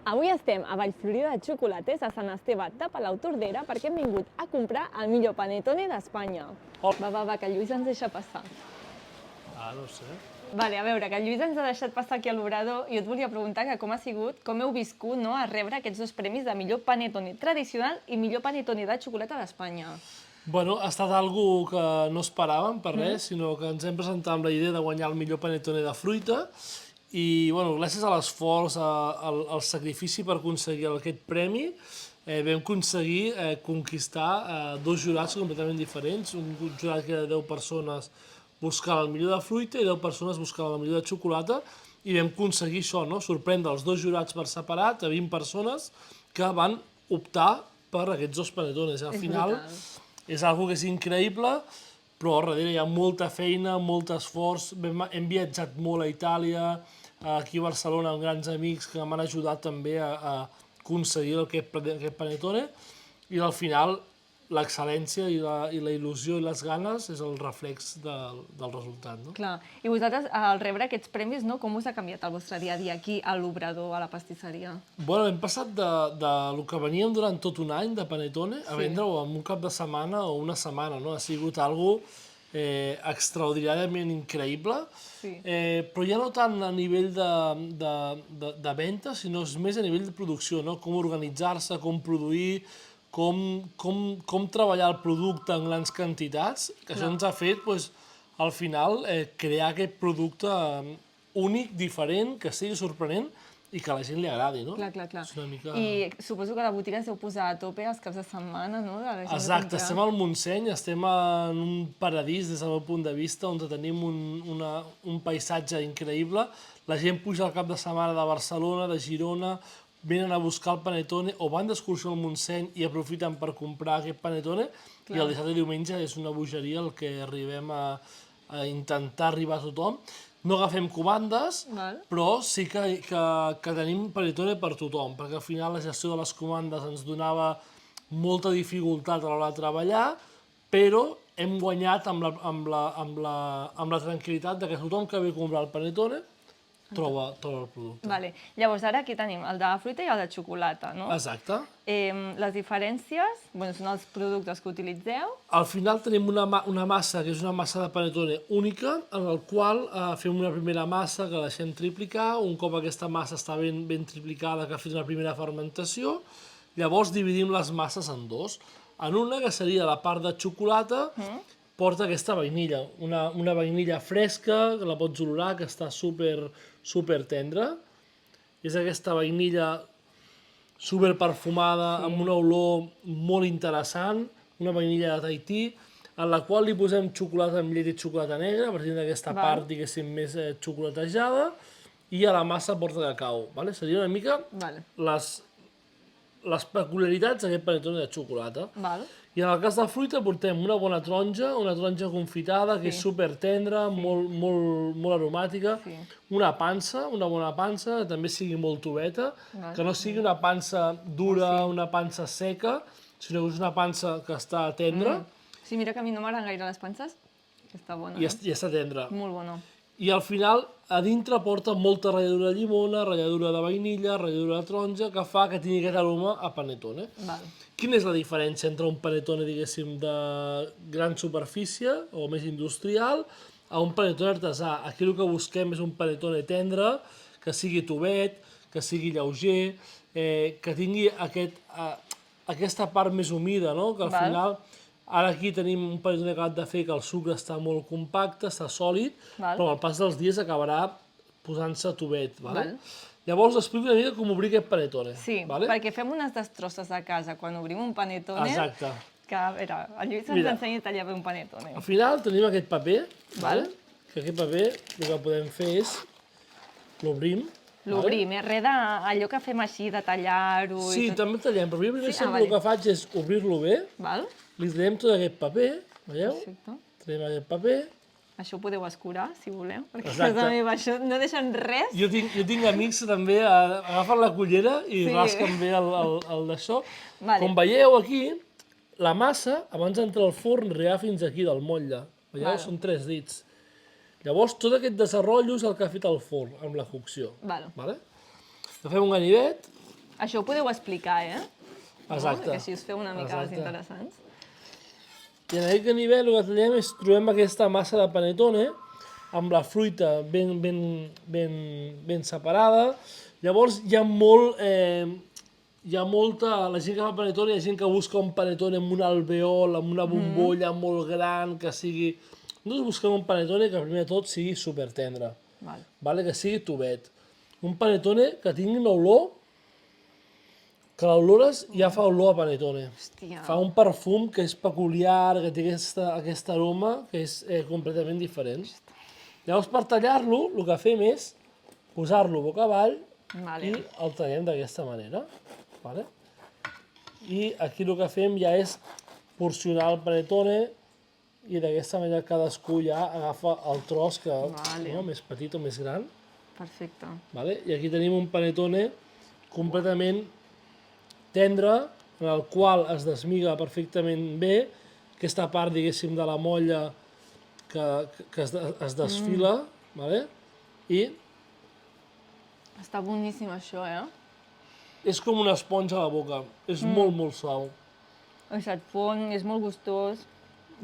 Avui estem a Vallflorida de Xocolates, a Sant Esteve de Palautordera, perquè hem vingut a comprar el millor panetone d'Espanya. Va, que el Lluís ens deixa passar. No sé. Vale, a veure, que el Lluís ens ha deixat passar aquí a l'obrador i jo et volia preguntar que com ha sigut, com heu viscut a rebre aquests dos premis de millor panetone tradicional i millor panetone de xocolata d'Espanya. Bueno, ha estat algo que no esperàvem per res, sinó que ens hem presentat amb la idea de guanyar el millor panetone de fruita i, bueno, gràcies a l'esforç, al sacrifici per aconseguir aquest premi, vam aconseguir conquistar dos jurats completament diferents. Un jurat que era de 10 persones buscant el millor de fruita i 10 persones buscant el millor de xocolata, i vam aconseguir això, no? Sorprendre els dos jurats per separat, a 20 persones que van optar per aquests dos panetones. Al final és algo que és increïble, però darrere hi ha molta feina, molt esforç. Hem viatjat molt a Itàlia, aquí a Barcelona amb grans amics que m'han ajudat també a aconseguir aquest panetone, i al final l'excel·lència i la il·lusió i les ganes és el reflex del resultat. No? Clar, i vosaltres, al rebre aquests premis, com us ha canviat el vostre dia a dia aquí a l'obrador, a la pastisseria? Bueno, hem passat del que veníem durant tot un any de panetone a vendre-ho en un cap de setmana o una setmana, no? Ha sigut algo extraordinàriament increïble, però ja no tant a nivell de venda, sinó més a nivell de producció, no? Com organitzar-se, com produir, com treballar el producte en grans quantitats, que això ens ha fet, al final, crear aquest producte únic, diferent, que sigui sorprenent i que a la gent li agradi, no? Clar. I suposo que a la botiga es deu posar a tope els caps de setmana, no? Exacte, estem al Montseny, estem en un paradís des del meu punt de vista, on tenim un paisatge increïble. La gent puja al cap de setmana de Barcelona, de Girona, venen a buscar el panetone o van d'excursió al Montseny i aprofiten per comprar aquest panetone, i el dissabte i diumenge és una bogeria el que arribem a intentar arribar a tothom. No agafem comandes, però sí que tenim panetone per tothom, perquè al final la gestió de les comandes ens donava molta dificultat a l'hora de treballar, però hem guanyat amb la tranquil·litat que tothom que ve a comprar el panetone troba el producte. Llavors, ara aquí tenim el de la fruita i el de xocolata, no? Exacte. Les diferències són els productes que utilitzeu. Al final tenim una massa, que és una massa de panetone única, en el qual fem una primera massa que la deixem triplicar. Un cop aquesta massa està ben triplicada, que ha fet una primera fermentació, llavors dividim les masses en dos. En una, que seria la part de xocolata, porta aquesta vainilla, una vainilla fresca, que la pots olorar, que està super tendra. És aquesta vainilla super perfumada, amb una olor molt interessant, una vainilla de Tahití, en la qual li posem xocolata amb llet i xocolata negra, a partir d'aquesta part, diguéssim, més xocolatejada, i a la massa porta cacau. Seria una mica les peculiaritats d'aquest panetone de xocolata. I en el cas de fruita portem una bona taronja, una taronja confitada, que és super tendra, molt aromàtica, una bona pansa, que també sigui molt tubeta, que no sigui una pansa dura, una pansa seca, sinó que és una pansa que està tendra. Sí, mira que a mi no m'agraden gaire les panses, que està bona. I està tendra. Molt bona. I al final, a dintre porta molta ratlladura de llimona, ratlladura de vainilla, ratlladura de taronja, que fa que tingui aquest aroma a panetone. Quina és la diferència entre un panetone, diguéssim, de gran superfície o més industrial a un panetone artesà? Aquí el que busquem és un panetone tendre, que sigui tubet, que sigui lleuger, que tingui aquesta part més humida, no? Que al final, ara aquí tenim un panetone acabat de fer que el sucre està molt compacte, està sòlid, però al pas dels dies acabarà posant-se tubet. Llavors explico una mica com obrir aquest panetone. Sí, perquè fem unes destrosses a casa quan obrim un panetone. Exacte. Que, a veure, el Lluís ens ensenya a tallar bé un panetone. Al final tenim aquest paper, que aquest paper el que podem fer és l'obrim. L'obrim, res d'allò que fem així, de tallar-ho... Sí, també tallem, però jo primer sempre el que faig és obrir-lo bé, li traiem tot aquest paper, veieu? Traiem aquest paper. Això ho podeu escurar, si voleu, perquè a casa meva això no deixen res. Jo tinc amics que també agafen la cullera i rasquen bé el d'això. Com veieu aquí, la massa, abans d'entrar al forn, arriba fins aquí del motlle. Veieu? Són 3 dits. Llavors, tot aquest desenrotllo és el que ha fet el forn amb la cocció. Agafem un ganivet Això ho podeu explicar, Exacte. Que així us feu una mica els interessants. I en aquest nivell el que tallem és, trobem aquesta massa de panettone amb la fruita ben separada. Llavors hi ha molta... La gent que fa panettone, hi ha gent que busca un panettone amb un alveol, amb una bombolla molt gran, que sigui... Nosaltres busquem un panettone que primer de tot sigui supertendre, vale? Que sigui tubet. Un panettone que tingui una olor, que l'olores ja fa olor a panettone. Hòstia. Fa un perfum que és peculiar, que té aquest aroma que és completament diferent. Llavors, per tallar-lo, el que fem és posar-lo boca avall i el tallem d'aquesta manera. Vale? I aquí el que fem ja és porcionar el panettone i d'aquesta manera cadascú ja agafa el tros que, més petit o més gran. Perfecte. Vale? I aquí tenim un panettone completament tendre, en el qual es desmiga perfectament bé, aquesta part, diguéssim, de la molla que es desfila, vale? I està boníssim això, és com una esponja a la boca, és molt, molt suau. Se't fon, és molt gustós.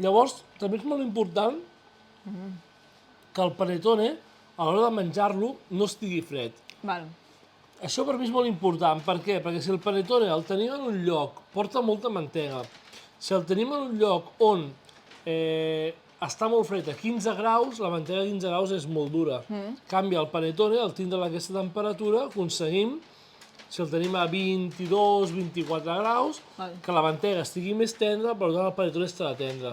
Llavors, també és molt important que el panettone, a l'hora de menjar-lo, no estigui fred. Val. Això per mi és molt important. Per què? Perquè si el panettone el tenim en un lloc, porta molta mantega. Si el tenim en un lloc on està molt fred a 15 graus, la mantega a 15 graus és molt dura. Canvia el panettone, al tindre aquesta temperatura, aconseguim, si el tenim a 22, 24 graus, que la mantega estigui més tendra, per tant el panettone estarà tendre.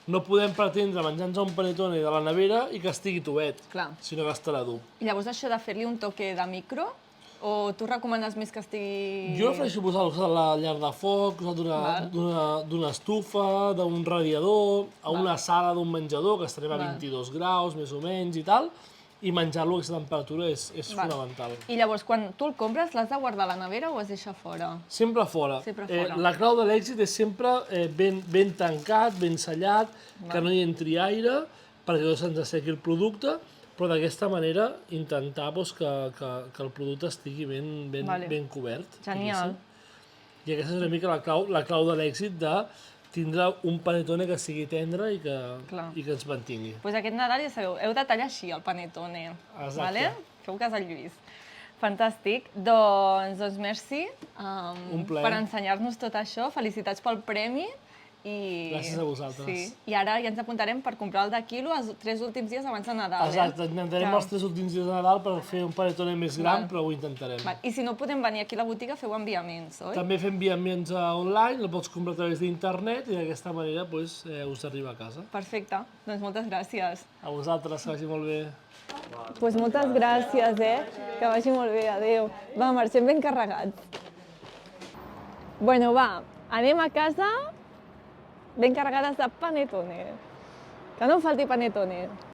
No podem pretendre menjar-nos un panettone de la nevera i que estigui tubet, sinó que estarà dur. Llavors això de fer-li un toque de micro, o tu recomanes més que estigui... Jo prefereixo posar-lo a la llar de foc, d'una estufa, d'un radiador, a una sala d'un menjador, que estarem a 22 graus, més o menys, i tal, i menjar-lo a aquesta temperatura és fonamental. I llavors, quan tu el compres, l'has de guardar a la nevera o es deixa fora? Sempre fora. La clau de l'èxit és sempre ben tancat, ben sellat, que no hi entri aire, perquè no se'ns assequi el producte, però d'aquesta manera intentar que el producte estigui ben cobert. Genial. I aquesta és una mica la clau de l'èxit de tindre un panettone que sigui tendre i que ens mantingui. Doncs aquest Nadal ja sabeu, heu de tallar així el panettone. Exacte. Feu cas al Lluís. Fantàstic. Doncs merci per ensenyar-nos tot això. Felicitats pel premi. Gràcies a vosaltres. I ara ja ens apuntarem per comprar el de quilo els 3 últims dies abans de Nadal. Exacte, intentarem els 3 últims dies de Nadal per fer un panettone més gran, però ho intentarem. I si no podem venir aquí a la botiga, feu enviaments, oi? També fem enviaments online, el pots comprar a través d'internet i d'aquesta manera us arriba a casa. Perfecte, doncs moltes gràcies. A vosaltres, que vagi molt bé. Doncs moltes gràcies, que vagi molt bé, adéu. Va, marxem ben carregats. Bueno, va, anem a casa ben carregades de panettone. Que no em falti panettone.